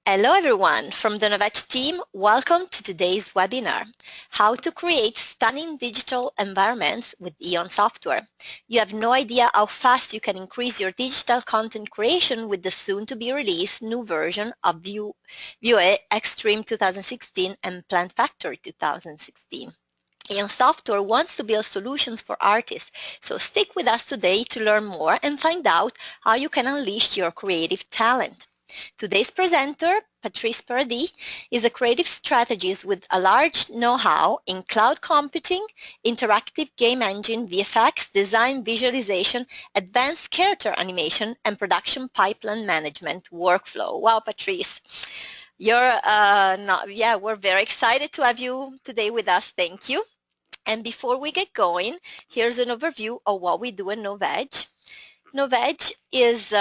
Hello everyone, from the Novedge team, welcome to today's webinar, How to Create Stunning Digital Environments with E-OnSoftware. You have no idea how fast you can increase your digital content creation with the soon-to-be released new version of Vue xStream 2016 and PlantFactory 2016. E-OnSoftware wants to build solutions for artists, so stick with us today to learn more and find out how you can unleash your creative talent. Today's presenter, Patrice Paradis, is a creative strategist with a large know-how in cloud computing, interactive game engine, VFX, design, visualization, advanced character animation, and production pipeline management workflow. Wow, Patrice, we're very excited to have you today with us. Thank you. And before we get going, here's an overview of what we do in Novedge. Novedge is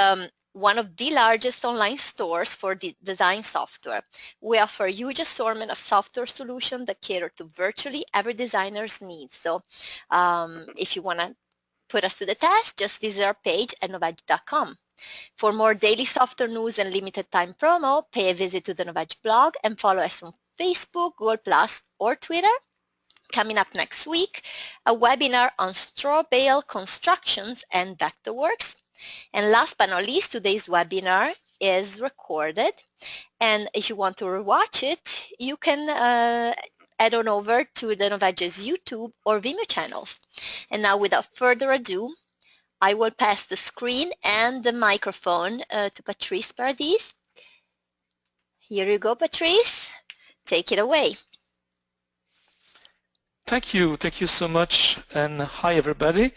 one of the largest online stores for design software. We offer a huge assortment of software solutions that cater to virtually every designer's needs. So if you want to put us to the test, just visit our page at novedge.com. For more daily software news and limited time promo, pay a visit to the Novedge blog and follow us on Facebook, Google+, or Twitter. Coming up next week, a webinar on straw bale constructions and Vectorworks. And last but not least, today's webinar is recorded. And if you want to rewatch it, you can head on over to the Novedge's YouTube or Vimeo channels. And now, without further ado, I will pass the screen and the microphone to Patrice Paradis. Here you go, Patrice. Take it away. Thank you so much, and hi everybody.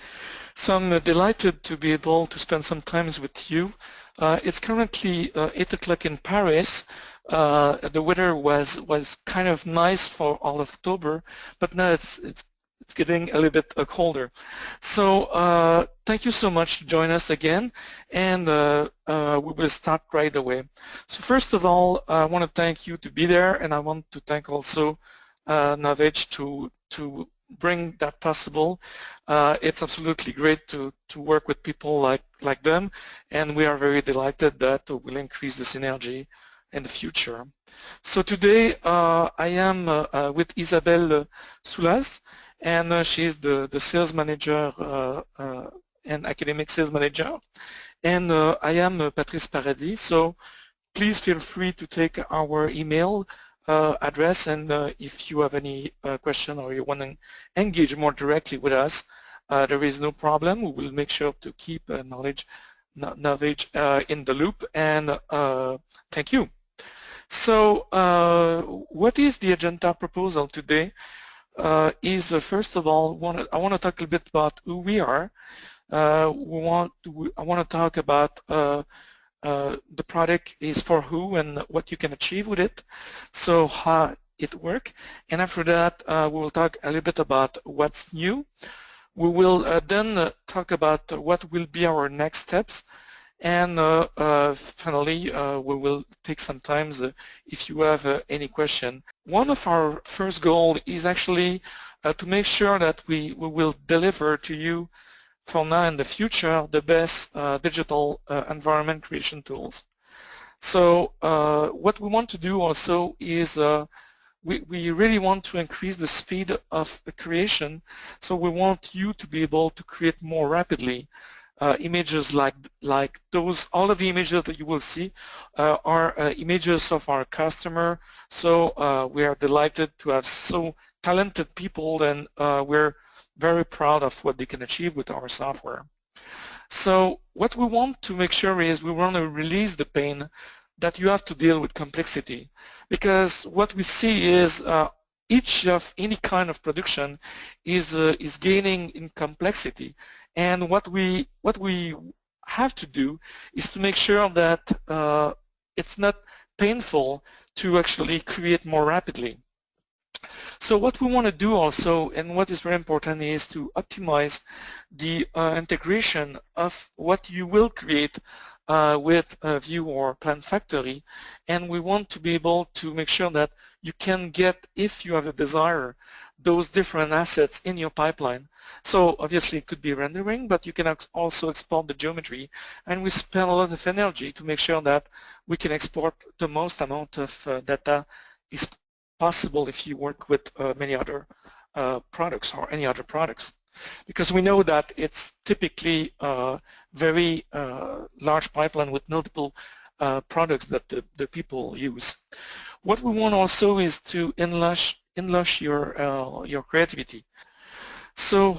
So I'm delighted to be able to spend some time with you. It's currently 8 o'clock in Paris. The weather was kind of nice for all of October, but now it's getting a little bit colder. So thank you so much to join us again, and we will start right away. So first of all, I want to thank you to be there, and I want to thank also Novedge to bring that possible. It's absolutely great to work with people like them, and we are very delighted that we'll increase the synergy in the future. So today I am with Isabelle Soulas, and she's the sales manager and academic sales manager, and I am Patrice Paradis. So please feel free to take our email address, and if you have any question or you want to engage more directly with us, there is no problem. We will make sure to keep Novedge in the loop, and thank you. So what is the agenda proposal today? Is first of all, I want to talk a little bit about who we are. I want to talk about the product is for who and what you can achieve with it, so how it works. And after that, we will talk a little bit about what's new. We will then talk about what will be our next steps, and finally we will take some time if you have any question. One of our first goals is actually to make sure that we will deliver to you for now and the future the best digital environment creation tools. So what we want to do also is we really want to increase the speed of creation, so we want you to be able to create more rapidly images like those. All of the images that you will see are images of our customer, so we are delighted to have so talented people, and we're very proud of what they can achieve with our software. So what we want to make sure is we want to release the pain that you have to deal with complexity, because what we see is each of any kind of production is gaining in complexity, and what we have to do is to make sure that it's not painful to actually create more rapidly. So what we want to do also, and what is very important, is to optimize the integration of what you will create with Vue or PlantFactory, and we want to be able to make sure that you can get, if you have a desire, those different assets in your pipeline. So obviously it could be rendering, but you can also export the geometry, and we spend a lot of energy to make sure that we can export the most amount of data is possible if you work with many other products or any other products. Because we know that it's typically a very large pipeline with multiple products that the people use. What we want also is to enlarge your creativity. So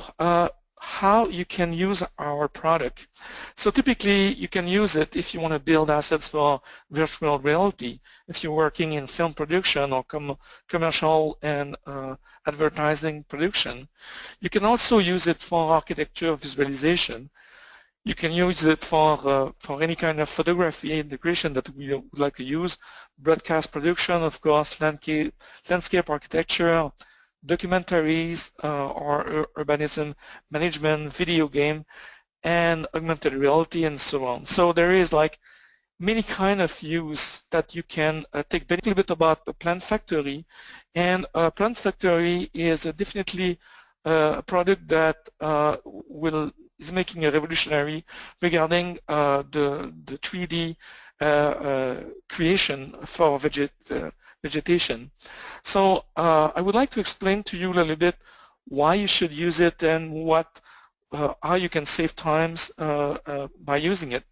how you can use our product. So typically you can use it if you want to build assets for virtual reality, if you're working in film production or commercial and advertising production. You can also use it for architecture visualization. You can use it for any kind of photography integration that we would like to use, broadcast production, of course, landscape architecture, documentaries or urbanism management, video game, and augmented reality, and so on. So there is like many kind of use that you can take. A little bit about the PlantFactory, and PlantFactory is definitely a product that is making a revolutionary regarding the 3D creation for vegetation. So I would like to explain to you a little bit why you should use it and how you can save times by using it.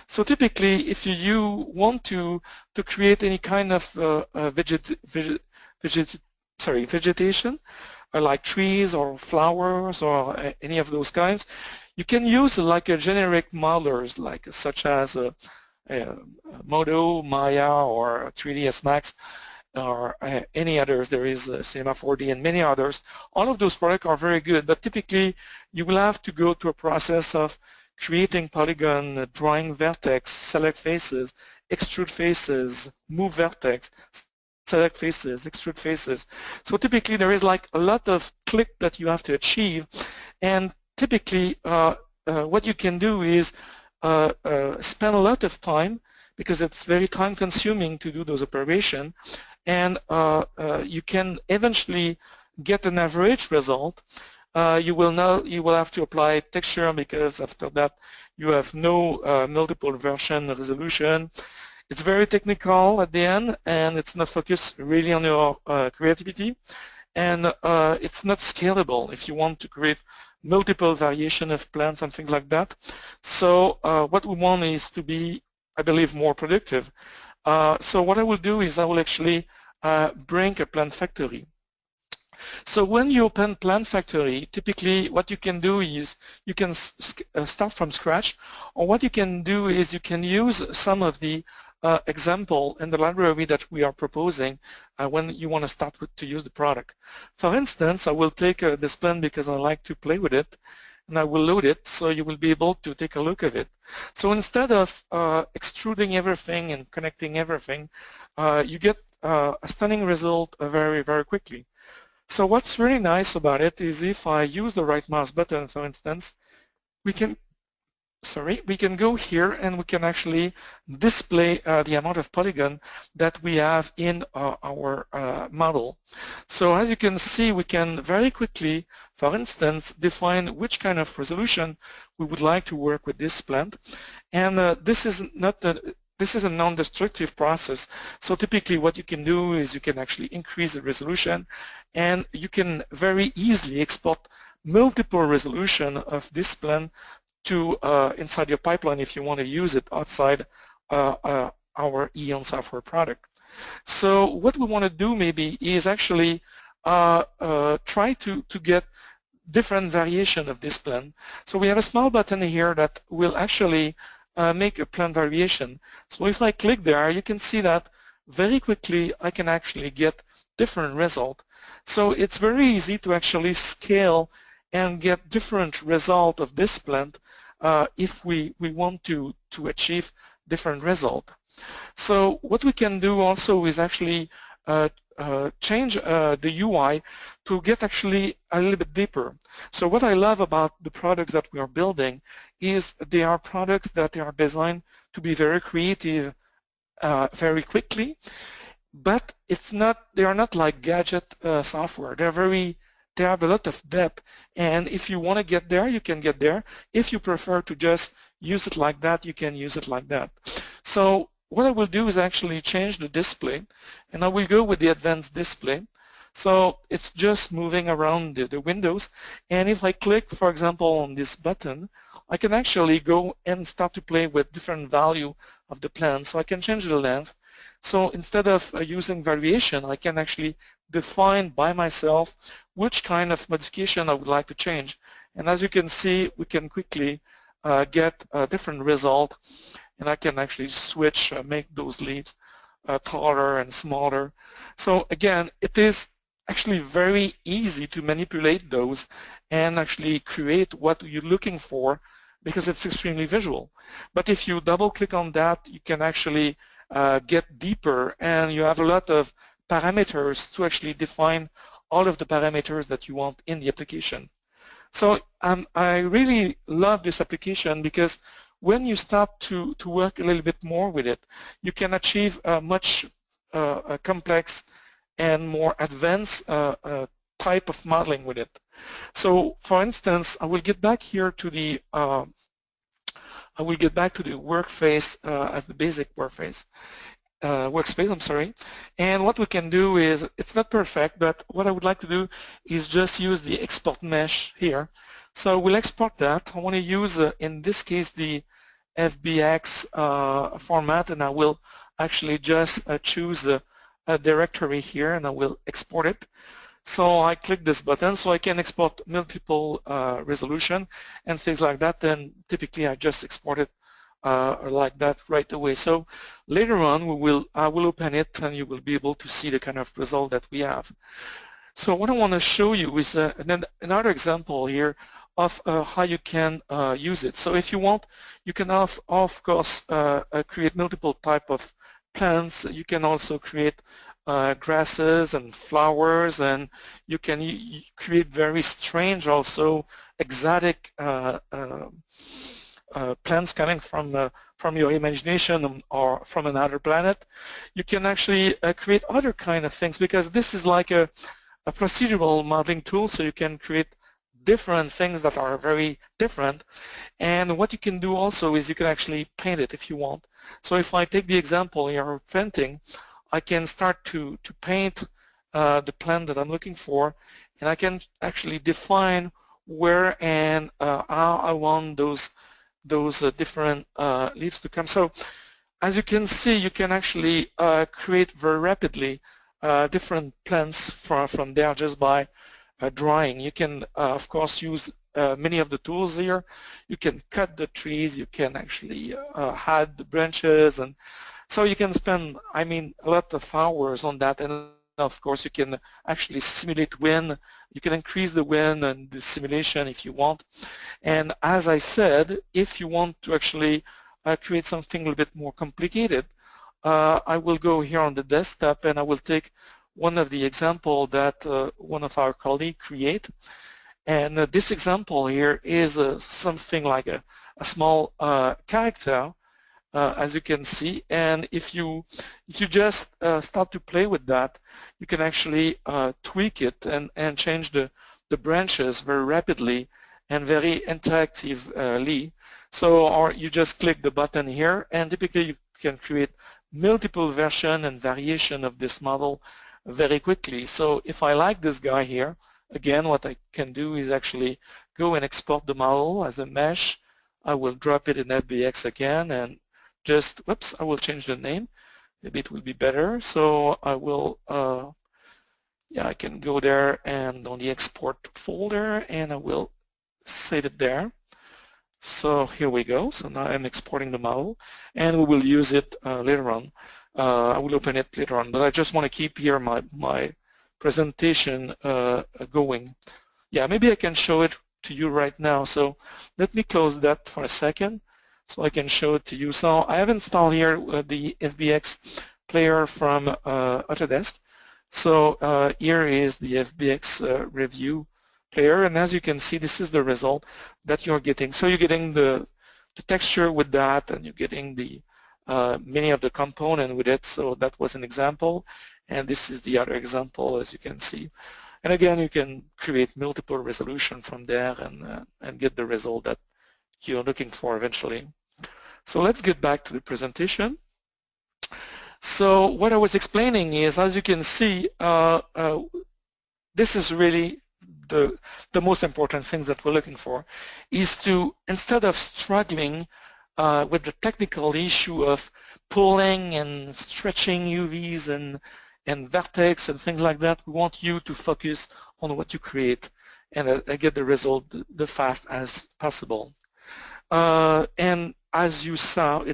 So typically, if you want to create any kind of vegetation, like trees or flowers or any of those kinds, you can use like a generic modelers, like such as Modo, Maya, or 3ds Max, or any others. There is Cinema 4D and many others. All of those products are very good, but typically you will have to go through a process of creating polygon, drawing vertex, select faces, extrude faces, move vertex, select faces, extrude faces. So typically there is like a lot of click that you have to achieve, and typically what you can do is spend a lot of time, because it's very time consuming to do those operations, and you can eventually get an average result. You will have to apply texture, because after that you have no multiple version resolution. It's very technical at the end, and it's not focused really on your creativity, and it's not scalable if you want to create multiple variation of plants and things like that. So what we want is to be, I believe, more productive. So what I will do is I will actually bring a PlantFactory. So when you open PlantFactory, typically what you can do is you can start from scratch, or what you can do is you can use some of the example in the library that we are proposing when you want to start to use the product. For instance, I will take this plan because I like to play with it, and I will load it so you will be able to take a look at it. So instead of extruding everything and connecting everything, you get a stunning result very, very quickly. So what's really nice about it is if I use the right mouse button, for instance, we can go here and we can actually display the amount of polygon that we have in our model. So as you can see, we can very quickly, for instance, define which kind of resolution we would like to work with this plant. And this is a non-destructive process. So typically what you can do is you can actually increase the resolution, and you can very easily export multiple resolution of this plan to inside your pipeline if you want to use it outside our E-OnSoftware product. So what we want to do maybe is actually try to get different variation of this plan. So we have a small button here that will actually make a plan variation. So if I click there, you can see that very quickly I can actually get different result. So it's very easy to actually scale and get different result of this plant if we want to achieve different result. So what we can do also is actually change the UI to get actually a little bit deeper. So what I love about the products that we are building is they are products that are designed to be very creative very quickly, but they are not like gadget software. They're very they have a lot of depth, and if you want to get there, you can get there. If you prefer to just use it like that, you can use it like that. So what I will do is actually change the display, and I will go with the advanced display. So it's just moving around the windows, and if I click, for example, on this button, I can actually go and start to play with different value of the plan. So I can change the length. So instead of using variation, I can actually define by myself which kind of modification I would like to change. And as you can see, we can quickly get a different result, and I can actually switch, make those leaves taller and smaller. So again, it is actually very easy to manipulate those and actually create what you're looking for, because it's extremely visual. But if you double click on that, you can actually get deeper, and you have a lot of parameters to actually define all of the parameters that you want in the application. So I really love this application, because when you start to work a little bit more with it, you can achieve a much complex and more advanced type of modeling with it. So for instance, I will get back here to the workface as the basic workface. Workspace, I'm sorry. And what we can do is, it's not perfect, but what I would like to do is just use the export mesh here. So we'll export that. I want to use, in this case, the FBX format, and I will actually just choose a directory here, and I will export it. So I click this button, so I can export multiple resolution and things like that, and typically I just export it like that right away. So later on, I will open it, and you will be able to see the kind of result that we have. So what I want to show you is another example here of how you can use it. So if you want, you can of course create multiple type of plants. You can also create grasses and flowers, and you can create very strange, also exotic plants coming from your imagination or from another planet. You can actually create other kind of things, because this is like a procedural modeling tool, so you can create different things that are very different. And what you can do also is you can actually paint it if you want. So if I take the example here of painting, I can start to paint the plant that I'm looking for, and I can actually define where and how I want those different leaves to come. So as you can see, you can actually create very rapidly different plants from there just by drawing. You can, of course, use many of the tools here. You can cut the trees, you can actually add the branches, and so you can spend, I mean, a lot of hours on that. And of course, you can actually simulate wind. You can increase the wind and the simulation if you want. And as I said, if you want to actually create something a little bit more complicated, I will go here on the desktop, and I will take one of the example that one of our colleagues create. And this example here is something like a small character, as you can see. And if you just start to play with that, you can actually tweak it and change the branches very rapidly and very interactively. So, or you just click the button here, and typically you can create multiple version and variation of this model very quickly. So if I like this guy here, again, what I can do is actually go and export the model as a mesh. I will drop it in FBX again, and just, whoops, I will change the name. Maybe it will be better. So I will, yeah, I can go there and on the export folder, and I will save it there. So here we go. So now I'm exporting the model, and we will use it later on. I will open it later on, but I just want to keep here my presentation going. Yeah, maybe I can show it to you right now. So let me close that for a second so I can show it to you. So I have installed here the FBX player from Autodesk. So here is the FBX review player, and as you can see, this is the result that you're getting. So you're getting the texture with that, and you're getting the many of the components with it. So that was an example, and this is the other example, as you can see. And again, you can create multiple resolution from there and get the result that you're looking for eventually. So let's get back to the presentation. So what I was explaining is, as you can see, this is really the most important things that we're looking for, is to, instead of struggling with the technical issue of pulling and stretching UVs and vertex and things like that, we want you to focus on what you create and get the result the fast as possible. And as you saw,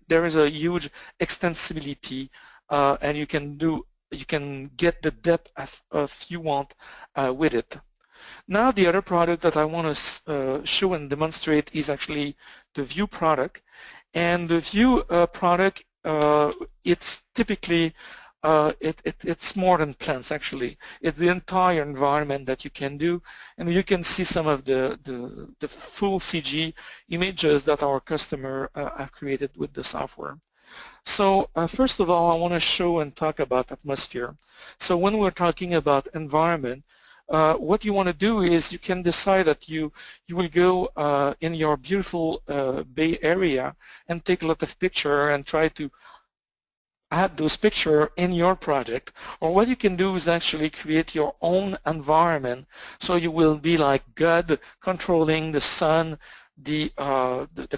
there is a huge extensibility, and you can get the depth of you want with it. Now the other product that I want to show and demonstrate is actually the View product. And the View product, it's typically it's more than plants actually. It's the entire environment that you can do, and you can see some of the full CG images that our customer have created with the software. So first of all, I want to show and talk about atmosphere. So when we're talking about environment, what you want to do is you can decide that you will go in your beautiful Bay Area and take a lot of picture and try to add those pictures in your project, or what you can do is actually create your own environment. So you will be like God controlling the sun, the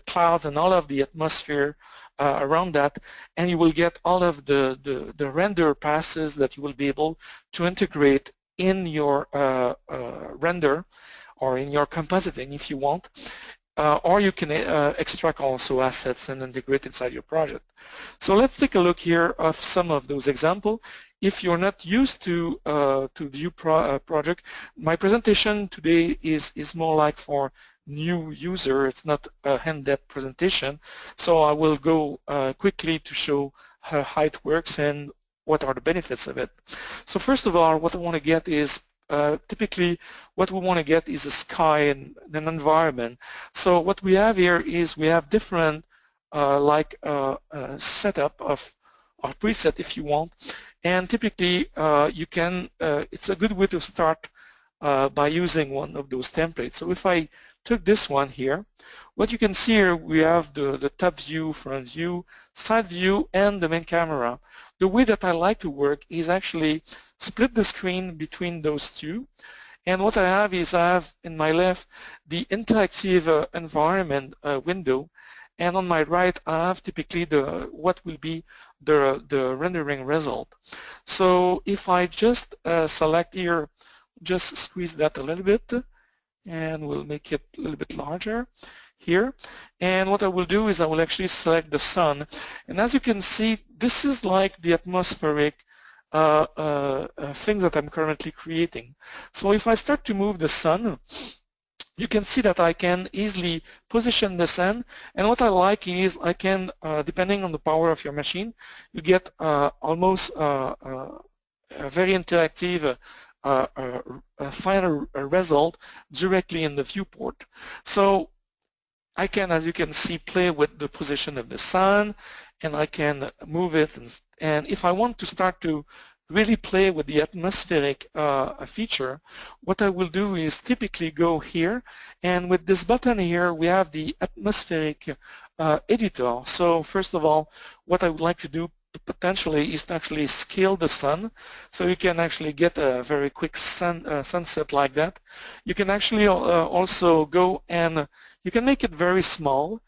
clouds, and all of the atmosphere around that, and you will get all of the render passes that you will be able to integrate in your render or in your compositing if you want. Or you can extract also assets and integrate inside your project. So let's take a look here of some of those examples. If you're not used to View project, my presentation today is more like for new user. It's not a in-depth presentation. So I will go quickly to show how it works and what are the benefits of it. So first of all, what I want to get is typically what we want to get is a sky and an environment. So what we have here is we have different setup of preset if you want, and typically you can it's a good way to start by using one of those templates. So if I took this one here, what you can see here, we have the top view, front view, side view, and the main camera. The way that I like to work is actually split the screen between those two. And what I have is I have in my left the interactive environment window, and on my right I have typically what will be the rendering result. So if I just select here, just squeeze that a little bit, and we'll make it a little bit larger here. And what I will do is I will actually select the sun. And as you can see, this is like the atmospheric things that I'm currently creating. So if I start to move the sun, you can see that I can easily position the sun. And what I like is I can, depending on the power of your machine, you get almost a very interactive final result directly in the viewport. So I can, as you can see, play with the position of the sun, and I can move it. And if I want to start to really play with the atmospheric feature, what I will do is typically go here, and with this button here, we have the atmospheric editor. So first of all, what I would like to do potentially is to actually scale the sun, so you can actually get a very quick sunset like that. You can actually also go and you can make it very small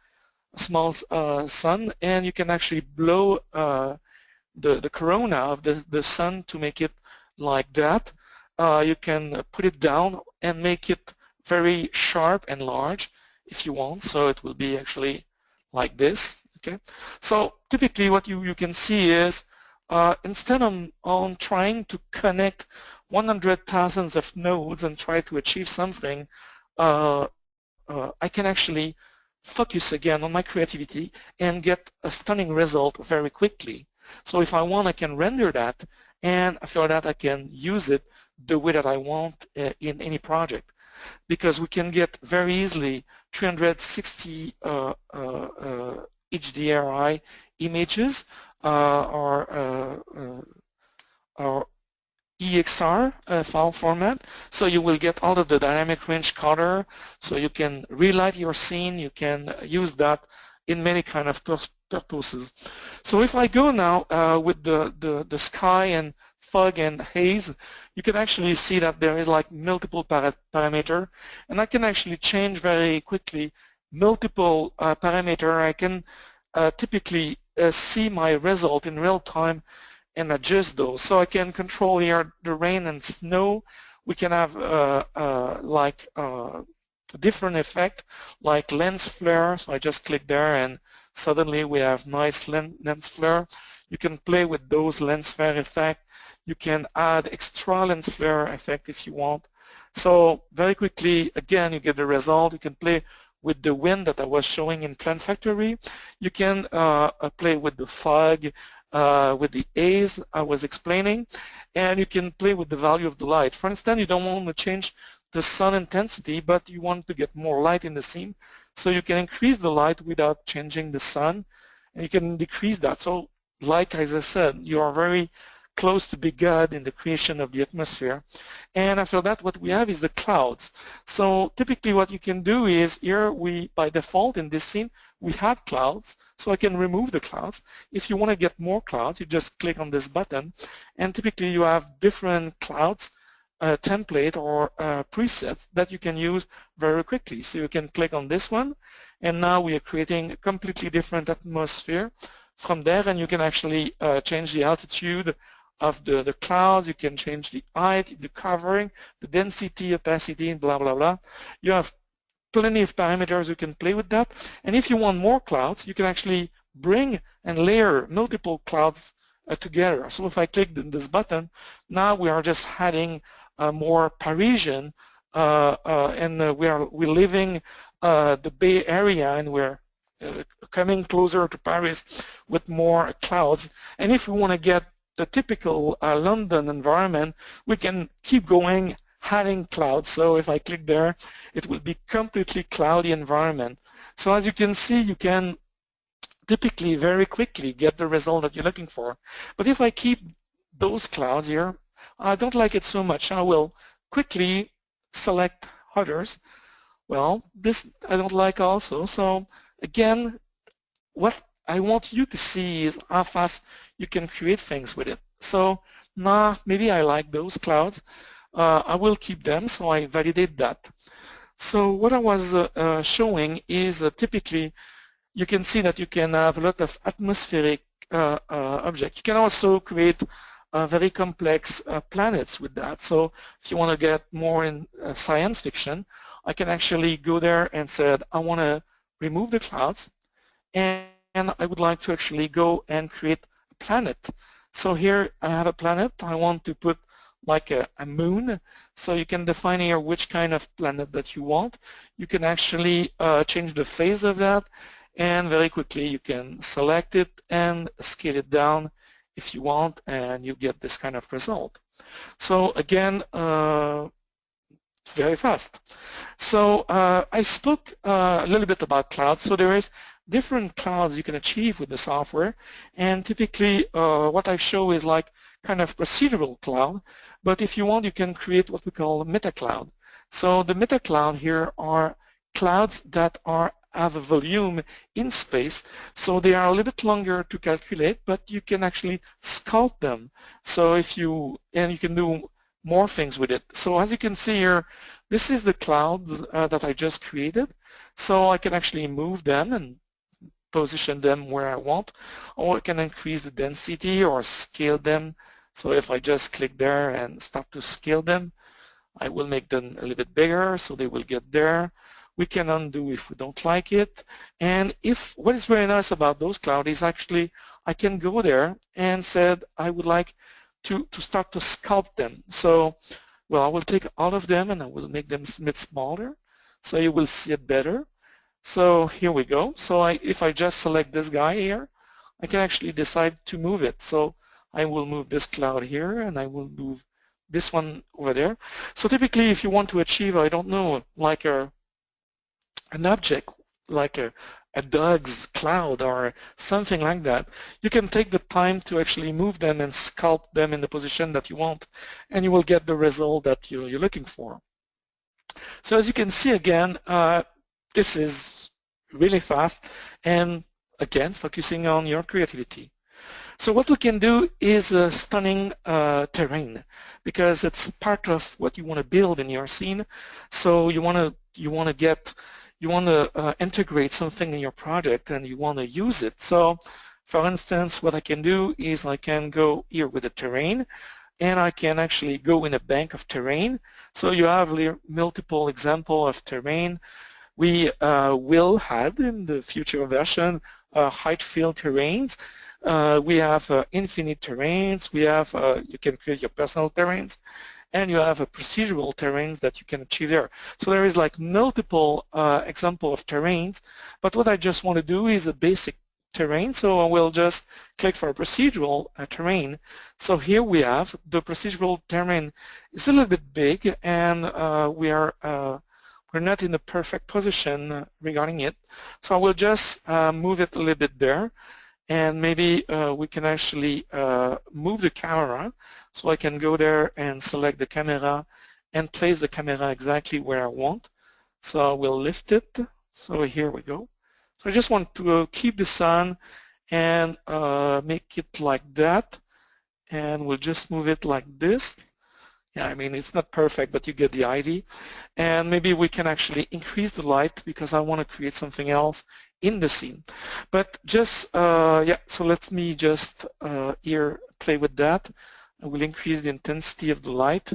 sun, and you can actually blow the corona of the sun to make it like that. You can put it down and make it very sharp and large if you want, so it will be actually like this. Okay, so typically what you can see is instead on trying to connect 100,000 of nodes and try to achieve something, I can actually focus again on my creativity and get a stunning result very quickly. So if I want, I can render that, and after that I can use it the way that I want in any project, because we can get very easily 360 HDRI images or DXR file format, so you will get all of the dynamic range color, so you can relight your scene, you can use that in many kind of purposes. So if I go now with the sky and fog and haze, you can actually see that there is like multiple parameter, and I can actually change very quickly multiple parameter. I can typically see my result in real time and adjust those. So I can control here the rain and snow. We can have like different effect like lens flare. So I just click there and suddenly we have nice lens flare. You can play with those lens flare effect. You can add extra lens flare effect if you want. So very quickly, again, you get the result. You can play with the wind that I was showing in PlantFactory. You can play with the fog, with the haze I was explaining, and you can play with the value of the light. For instance, you don't want to change the sun intensity, but you want to get more light in the scene, so you can increase the light without changing the sun, and you can decrease that. So like as I said, you are very close to be God in the creation of the atmosphere. And after that, what we have is the clouds. So typically what you can do is here we, by default in this scene, we had clouds, so I can remove the clouds. If you want to get more clouds, you just click on this button, and typically you have different clouds template or presets that you can use very quickly. So you can click on this one, and now we are creating a completely different atmosphere from there, and you can actually change the altitude of the clouds. You can change the height, the covering, the density, opacity, and blah, blah, blah. You have plenty of parameters you can play with that. And if you want more clouds, you can actually bring and layer multiple clouds together. So if I click this button, now we are just adding more Parisian, and we're living the Bay Area, and we're coming closer to Paris with more clouds. And if we want to get the typical London environment, we can keep going, adding clouds. So if I click there, it will be completely cloudy environment. So as you can see, you can typically very quickly get the result that you're looking for. But if I keep those clouds here, I don't like it so much. I will quickly select others. Well, this I don't like also. So again, what I want you to see is how fast you can create things with it. So now maybe I like those clouds. I will keep them, so I validate that. So what I was showing is typically you can see that you can have a lot of atmospheric objects. You can also create very complex planets with that. So if you want to get more in science fiction, I can actually go there and say, I want to remove the clouds, and I would like to actually go and create a planet. So here I have a planet. I want to put like a moon. So you can define here which kind of planet that you want. You can actually change the phase of that, and very quickly you can select it and scale it down if you want, and you get this kind of result. So again, very fast. So I spoke a little bit about clouds. So there is different clouds you can achieve with the software, and typically what I show is like kind of procedural cloud, but if you want you can create what we call a meta cloud. So the meta cloud here are clouds that have a volume in space, so they are a little bit longer to calculate, but you can actually sculpt them. So if you, and you can do more things with it. So as you can see here, this is the clouds that I just created. So I can actually move them and position them where I want, or I can increase the density or scale them. So if I just click there and start to scale them, I will make them a little bit bigger so they will get there. We can undo if we don't like it. And if what is very nice about those clouds is actually I can go there and said I would like to start to sculpt them. So, well, I will take all of them and I will make them a bit smaller so you will see it better. So here we go. So if I just select this guy here, I can actually decide to move it. So I will move this cloud here and I will move this one over there. So typically if you want to achieve, I don't know, like an object, like a dog's cloud or something like that, you can take the time to actually move them and sculpt them in the position that you want, and you will get the result that you're looking for. So as you can see again, this is really fast and again focusing on your creativity. So what we can do is a stunning terrain, because it's part of what you want to build in your scene. So you want to integrate something in your project and you want to use it. So for instance, what I can do is I can go here with the terrain, and I can actually go in a bank of terrain. So you have multiple examples of terrain. We will have in the future version height field terrains. We have infinite terrains. We have you can create your personal terrains, and you have a procedural terrains that you can achieve there. So there is like multiple example of terrains, but what I just want to do is a basic terrain, so I will just click for a procedural terrain. So here we have the procedural terrain is a little bit big, and we're not in the perfect position regarding it. So I will just move it a little bit there, and maybe we can actually move the camera, so I can go there and select the camera and place the camera exactly where I want. So I will lift it. So here we go. So I just want to keep the sun and make it like that, and we'll just move it like this. Yeah, I mean, it's not perfect, but you get the idea. And maybe we can actually increase the light because I want to create something else in the scene. But just, yeah, so let me just here play with that. I will increase the intensity of the light,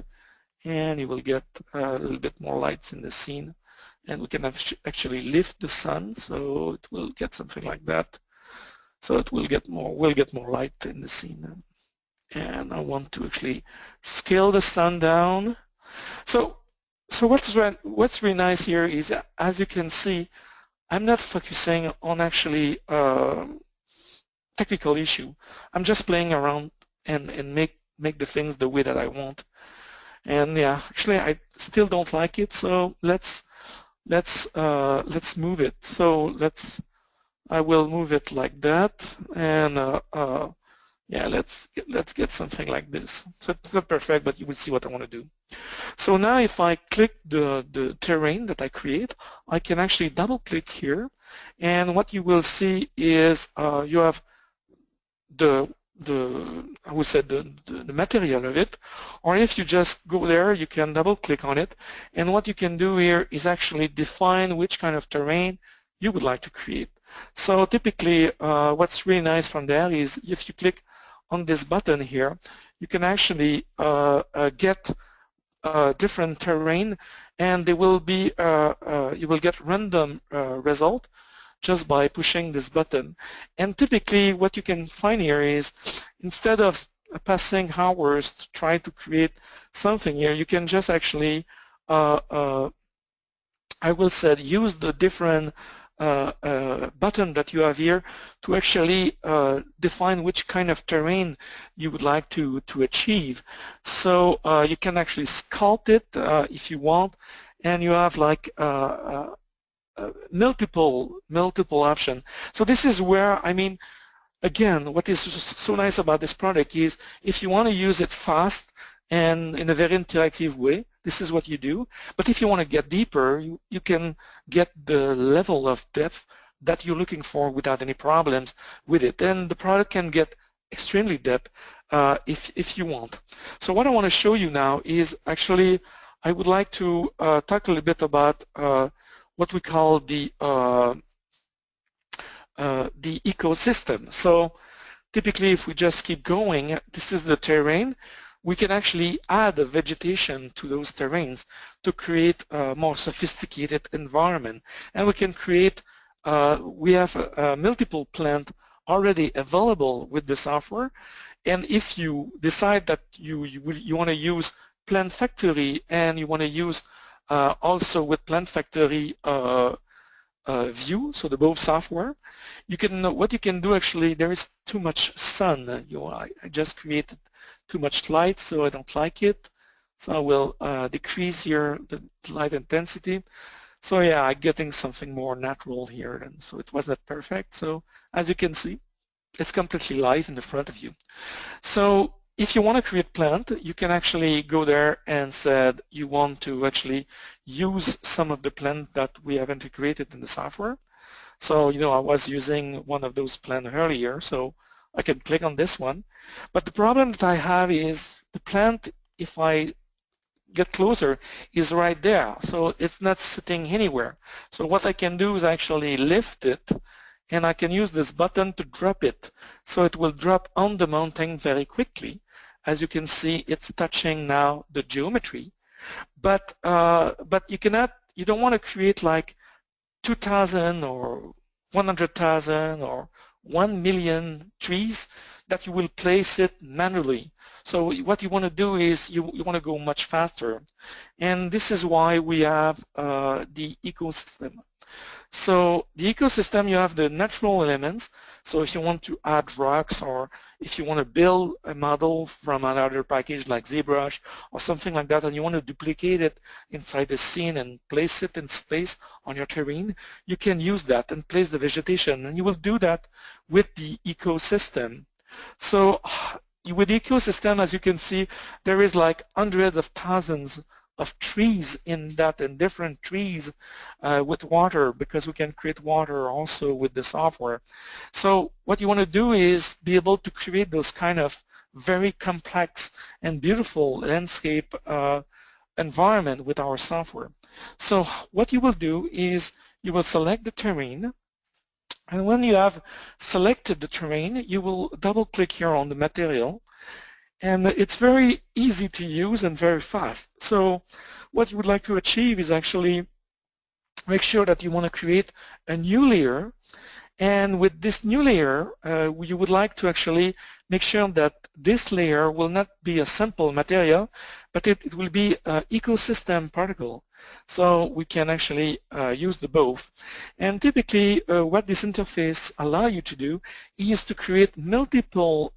and you will get a little bit more lights in the scene. And we can actually lift the sun, so it will get something like that. So it will get more light in the scene. And I want to actually scale the sun down. So what's really nice here is, as you can see, I'm not focusing on actually technical issue. I'm just playing around and make the things the way that I want. And yeah, actually I still don't like it, so let's move it. So I will move it like that, and yeah, let's get something like this. So it's not perfect, but you will see what I want to do. So now if I click the terrain that I create, I can actually double click here, and what you will see is you have the I would say the material of it, or if you just go there, you can double click on it, and what you can do here is actually define which kind of terrain you would like to create. So typically what's really nice from there is if you click on this button here, you can actually get different terrain, and they will be you will get random result just by pushing this button. And typically what you can find here is, instead of passing hours to try to create something here, you can just actually I will say use the different button that you have here to actually define which kind of terrain you would like to achieve. So you can actually sculpt it if you want, and you have like multiple options. So this is where, I mean, again, what is so nice about this product is if you want to use it fast and in a very interactive way, this is what you do. But if you want to get deeper, you can get the level of depth that you're looking for without any problems with it. And the product can get extremely depth if you want. So what I want to show you now is actually, I would like to talk a little bit about what we call the ecosystem. So typically, if we just keep going, this is the terrain. We can actually add a vegetation to those terrains to create a more sophisticated environment. And we can create, we have multiple plant already available with the software. And if you decide that you want to use PlantFactory and you want to use also with PlantFactory view, so the both software, you can what you can do actually, there is too much sun. I just created too much light, so I don't like it. So I will decrease here the light intensity. So yeah, I'm getting something more natural here, and so it wasn't perfect. So as you can see, it's completely live in the front of you. So if you want to create plant, you can actually go there and said you want to actually use some of the plant that we have integrated in the software. So, you know, I was using one of those plans earlier, so I can click on this one. But the problem that I have is the plant, if I get closer, is right there. So it's not sitting anywhere. So what I can do is actually lift it, and I can use this button to drop it. So it will drop on the mountain very quickly. As you can see, it's touching now the geometry. But you don't want to create like 2,000 or 100,000 or 1 million trees that you will place it manually. So what you want to do is you want to go much faster. And this is why we have the ecosystem. So the ecosystem, you have the natural elements. So if you want to add rocks, or if you want to build a model from another package like ZBrush or something like that, and you want to duplicate it inside the scene and place it in space on your terrain, you can use that and place the vegetation, and you will do that with the ecosystem. So with the ecosystem, as you can see, there is like hundreds of thousands of trees in that, and different trees with water, because we can create water also with the software. So what you want to do is be able to create those kind of very complex and beautiful landscape environment with our software. So what you will do is you will select the terrain, and when you have selected the terrain, you will double click here on the material, and it's very easy to use and very fast. So what you would like to achieve is actually make sure that you want to create a new layer, and with this new layer you would like to actually make sure that this layer will not be a simple material, but it will be an ecosystem particle. So we can actually use the both. And typically what this interface allow you to do is to create multiple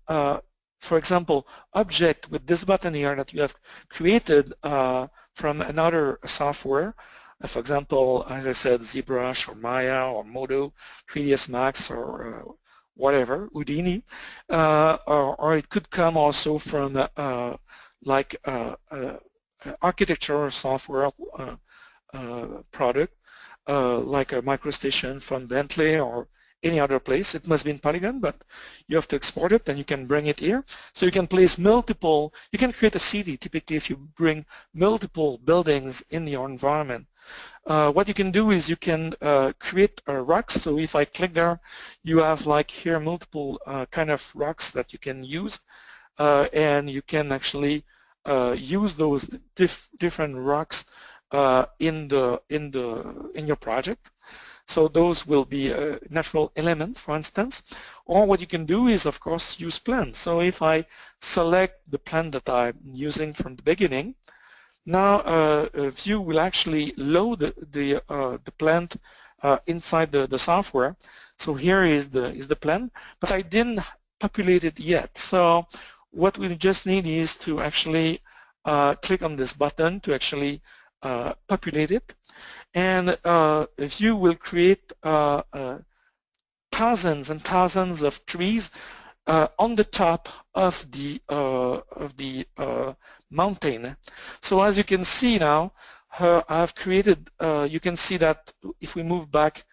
for example, object with this button here that you have created from another software. For example, as I said, ZBrush or Maya or Modo, 3ds Max or whatever, Houdini, or it could come also from like architecture software product, like a microstation from Bentley or any other place. It must be in Polygon, but you have to export it, and you can bring it here. So you can place multiple, you can create a city typically if you bring multiple buildings in your environment. What you can do is you can create rocks. So if I click there, you have like here multiple kind of rocks that you can use, and you can actually use those different rocks in your project. So those will be a natural element, for instance. Or what you can do is, of course, use plants. So if I select the plant that I'm using from the beginning, now View will actually load the plant inside the software. So here is the plant, but I didn't populate it yet. So what we just need is to actually click on this button to actually populate it. And View will create thousands and thousands of trees on the top of the mountain. So as you can see now, I've created, you can see that if we move back,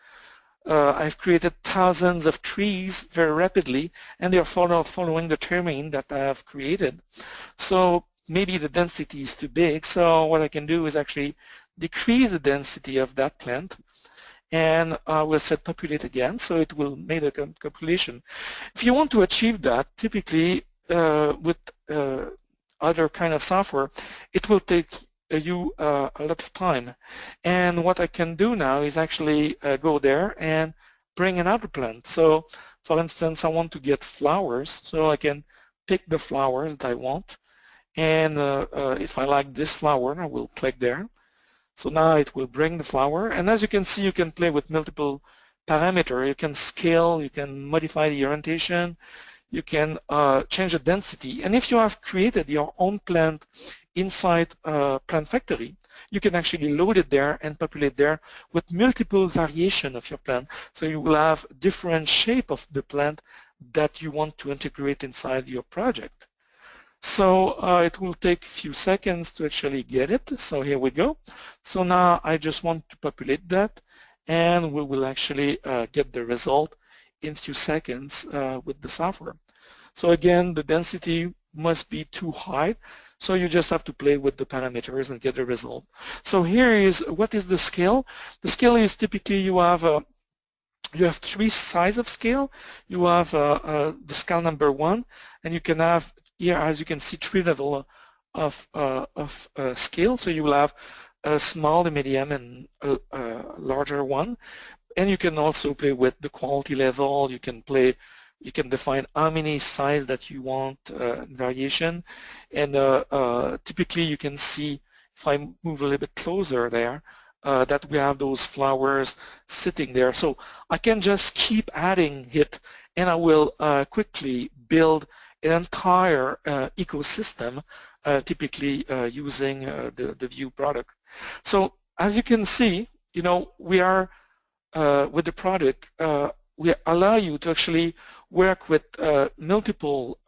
I've created thousands of trees very rapidly, and they're following the terrain that I have created. So maybe the density is too big, so what I can do is actually decrease the density of that plant, and we'll set populate again, so it will make a calculation. If you want to achieve that, typically with other kind of software, it will take you a lot of time. And what I can do now is actually go there and bring another plant. So for instance, I want to get flowers, so I can pick the flowers that I want. And if I like this flower, I will click there. So now it will bring the flower, and as you can see, you can play with multiple parameters. You can scale, you can modify the orientation, you can change the density. And if you have created your own plant inside PlantFactory, you can actually load it there and populate there with multiple variation of your plant. So you will have different shape of the plant that you want to integrate inside your project. So it will take a few seconds to actually get it. So here we go. So now I just want to populate that, and we will actually get the result in a few seconds with the software. So again, the density must be too high, so you just have to play with the parameters and get the result. So here is what is the scale. The scale is typically you have three size of scale. You have the scale number 1, and you can have here, as you can see, 3 level of scale. So you will have a small, a medium, and a larger one. And you can also play with the quality level. You can define how many size that you want variation. And typically you can see, if I move a little bit closer there, that we have those flowers sitting there. So I can just keep adding it, and I will quickly build an entire ecosystem, typically using the Vue product. So as you can see, we are with the product, we allow you to actually work with multiple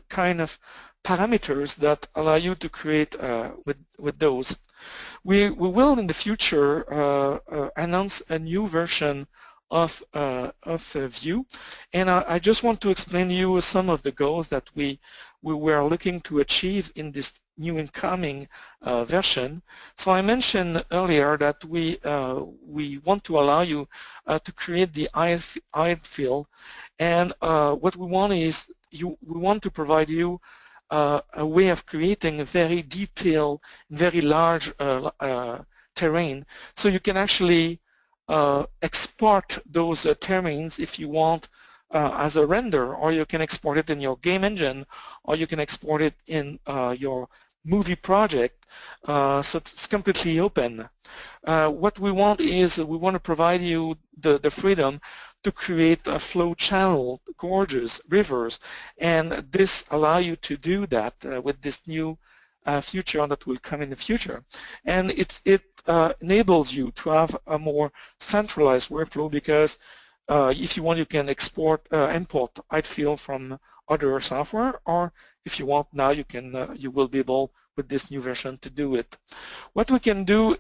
kind of parameters that allow you to create with those. We will in the future announce a new version of Vue, and I just want to explain to you some of the goals that we were looking to achieve in this new incoming version. So I mentioned earlier that we want to allow you to create the IF field, and what we want is we want to provide you a way of creating a very detailed, very large terrain, so you can actually export those terrains if you want as a render, or you can export it in your game engine, or you can export it in your movie project. So it's completely open. What we want is we want to provide you the freedom to create a flow channel, gorges, rivers, and this allow you to do that with this new feature that will come in the future. And it enables you to have a more centralized workflow, because if you want, you can import field from other software, or if you want now, you will be able with this new version to do it. What we can do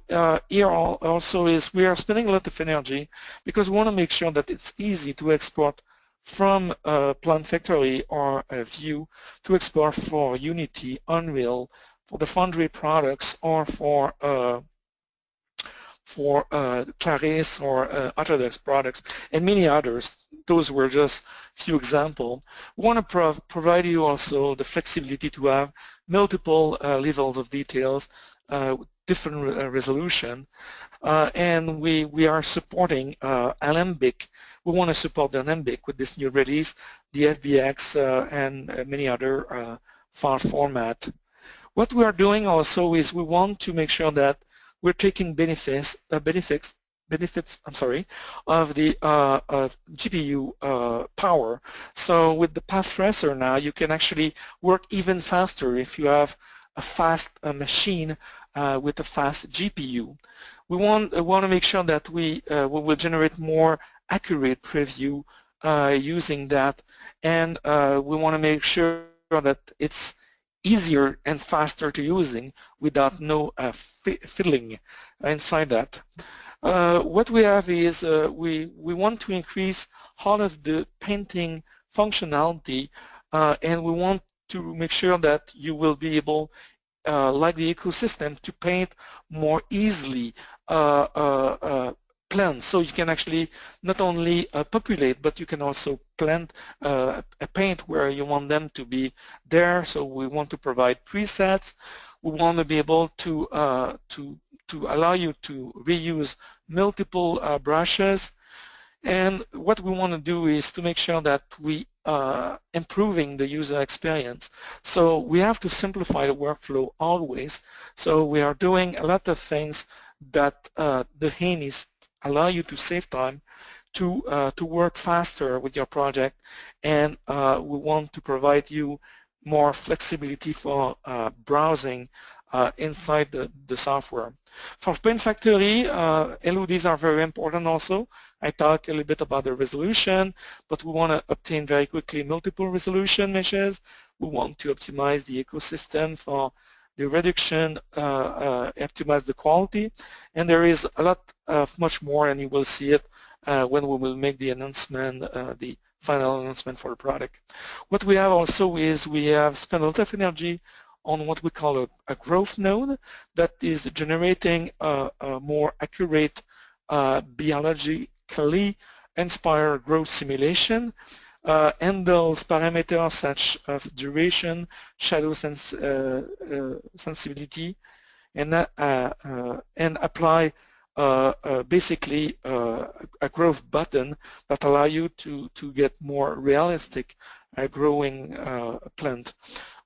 here also is we are spending a lot of energy because we want to make sure that it's easy to export from PlantFactory or Vue to export for Unity, Unreal, for the Foundry products, or for Claris or Autodesk products, and many others. Those were just a few examples. We want to provide you also the flexibility to have multiple levels of details, different resolution, and we are supporting Alembic. We want to support the Alembic with this new release, the FBX, and many other file format. What we are doing also is we want to make sure that we're taking benefits of the GPU power. So with the path tracer now, you can actually work even faster if you have a fast machine with a fast GPU. We want to make sure that we will generate more accurate preview using that, and we want to make sure that it's easier and faster to using without no fiddling inside that. What we have is we want to increase all of the painting functionality, and we want to make sure that you will be able, like the ecosystem, to paint more easily plants. So you can actually not only populate, but you can also plant a paint where you want them to be there. So we want to provide presets. We want to be able to allow you to reuse multiple brushes. And what we want to do is to make sure that we improving the user experience. So we have to simplify the workflow always. So we are doing a lot of things that the aim is allow you to save time, to work faster with your project, and we want to provide you more flexibility for browsing inside the software. For PlantFactory, LODs are very important also. I talked a little bit about the resolution, but we want to obtain very quickly multiple resolution meshes. We want to optimize the ecosystem for the reduction, optimize the quality, and there is a lot of much more, and you will see it when we will make the announcement, the final announcement for the product. What we have also is we have spent a lot of energy on what we call a growth node that is generating a more accurate biologically inspired growth simulation, handles parameters such as duration, shadow sensibility, and apply basically a growth button that allow you to get more realistic growing plant.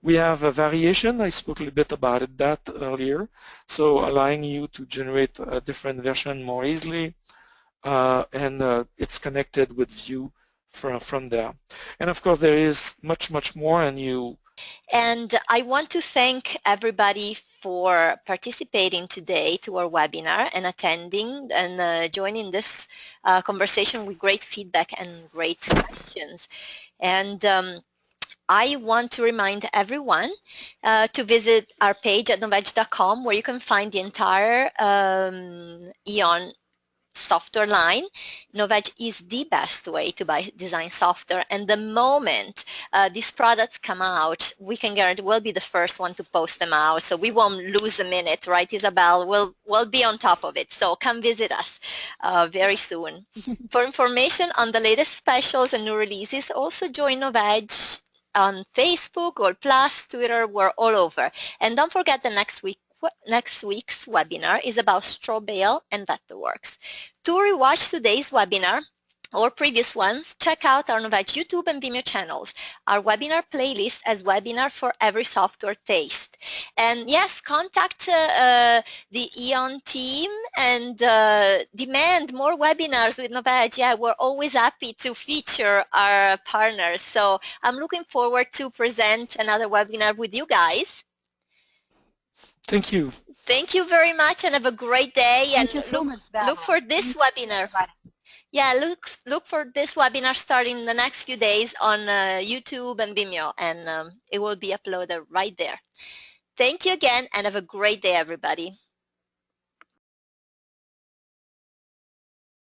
We have a variation, I spoke a little bit about that earlier, so allowing you to generate a different version more easily, and it's connected with View from there. And of course there is much more, and And I want to thank everybody for participating today to our webinar and attending and joining this conversation with great feedback and great questions. And I want to remind everyone to visit our page at novedge.com, where you can find the entire E-OnSoftware line. Novedge is the best way to buy design software, and the moment these products come out, we can guarantee we'll be the first one to post them out, so we won't lose a minute, right, Isabel? We'll be on top of it, so come visit us very soon. For information on the latest specials and new releases, also join Novedge on Facebook or Plus, Twitter, we're all over. And don't forget the next week's webinar is about straw bale and Vectorworks. To rewatch today's webinar or previous ones, check out our Novedge YouTube and Vimeo channels. Our webinar playlist has webinar for every software taste. And yes, contact the E-On team and demand more webinars with Novedge. Yeah, we're always happy to feature our partners. So I'm looking forward to present another webinar with you guys. thank you. Thank you very much and have a great day. Thank you so much, Barbara. Look for this webinar. Yeah, look for this webinar starting in the next few days on YouTube and Vimeo, and it will be uploaded right there. Thank you again and have a great day, everybody.